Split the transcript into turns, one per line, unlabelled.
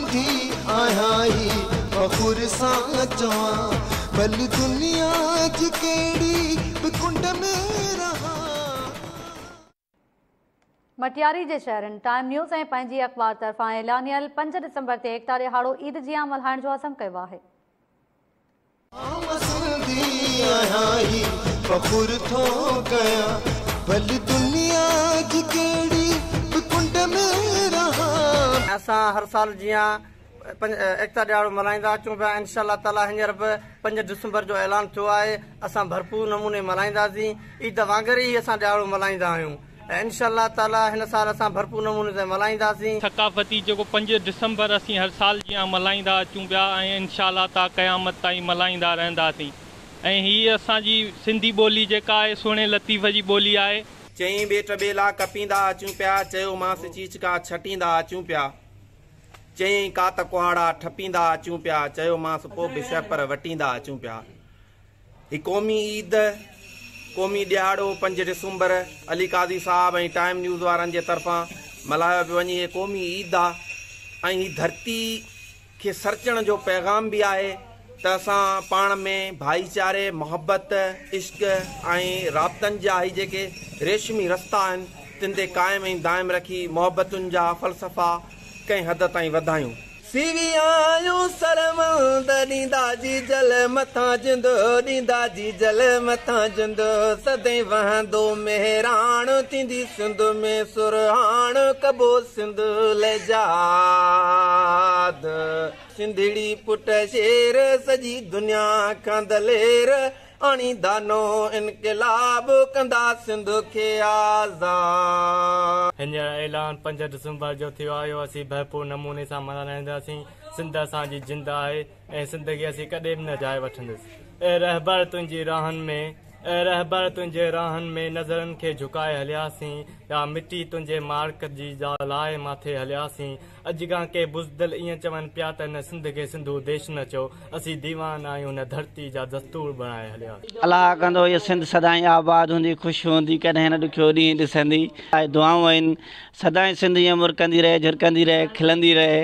सिंधी आहियां ही फ़ख़ुर सां चवां भल दुनिया जी कहिड़ी बि कुंड में रहां।
मटियारी जे शहरनि टाइम न्यूज़ ऐं पंहिंजी अख़बार तरफ़ां ऐलानियल 5 डिसंबर ते एकिता ॾिहाड़ो ईद जियां मल्हाइण जो अज़म कयो आहे।
सिंधी आहियां ही फ़ख़ुर थो कयां भल दुनिया जी कहिड़ी बि कुंड में रहां।
असां हर साल जियां एकिता ॾिहाड़ो मल्हाईंदा अचूं पिया। इंशाअल्लाह ताला हींअर बि 5 डिसंबर जो ऐलान थियो आहे। असां भरपूर नमूने मल्हाईंदासीं। ईद वांगुरु ई असां ॾिहाड़ो मल्हाईंदा आहियूं ऐं इंशाअल्लाह ताला हिन साल असां भरपूर नमूने ते मल्हाईंदासीं।
थकाफ़ती जेको 5 डिसंबर असीं हर साल जीअं मल्हाईंदा अचूं पिया ऐं इंशाअल्लाह ताला क़यामत ताईं मल्हाईंदा रहंदासीं। ऐं हीअ असांजी सिंधी ॿोली जेका आहे सुहिणे लतीफ़ जी ॿोली आहे।
चई ॿेट ॿेला कपींदा अचूं पिया, चयो मांस चीचका छटींदा अचूं पिया, चई कात कुहाड़ा ठपींदा अचूं पिया, चयो मांस पोइ बि शहपर वटींदा अचूं पिया। ही क़ौमी ईद क़ौमी ॾिहाड़ो 5 डिसंबर अली काज़ी साहब ऐं टाइम न्यूज़ वारनि जे तरफ़ां मल्हायो पियो वञे। क़ौमी ईद आहे ऐं ही धरती खे सरचण जो पैगाम बि आहे त असां पाण में भाईचारे मोहब्बत इश्क ऐं राब्तनि जा ही जेके रेशमी रस्ता आहिनि तिन ते क़ाइमु ऐं दाइमु रखी मोहब्बतुनि जा फ़लसफ़ा कंहिं हद ताईं वधायूं। सीवी आयूं सरमंद ॾींदा जी जल मथां जिंदो, ॾींदा जी जल मथां जिंदो, सदैं वहंदो मेहरान थींदी सिंध में सुरहान कबो सिंध लजाद। सिंधड़ी पुट शेर सॼी दुनिया खां दलेर आणी दानो इनकलाब कंदा सिंध खे आज़ाद।
हींअर ऐलान 5 डिसंबर जो थियो आयो। असीं भरपूर नमूने सां मल्हाईंदासीं। सिंध असांजी जिंद आहे ऐं सिंध खे असीं कॾहिं बि न जाए वठंदासीं। ए रहबर तुंहिंजी राहनि में, ए रहबर तुंहिंजे राहनि में नज़रनि खे झुकाए हलियासीं, या मिटी तुंहिंजे मार्क जी लाइ माथे हलियासीं। अॼु खां के बुज़दिल ईअं चवनि पिया त न सिंध खे सिंधू देश न चओ, असीं दीवान आहियूं न धरती जा दस्तूर बणाए हलियासीं।
अलाह कंदो इहा सिंध सदाईं आबाद हूंदी, ख़ुशि हूंदी, कॾहिं न ॾुखियो ॾींहुं ॾिसंदी। दुआऊं आहिनि सदाईं सिंध ईअं मुरकंदी रहे, झिरकंदी रहे, खिलंदी रहे।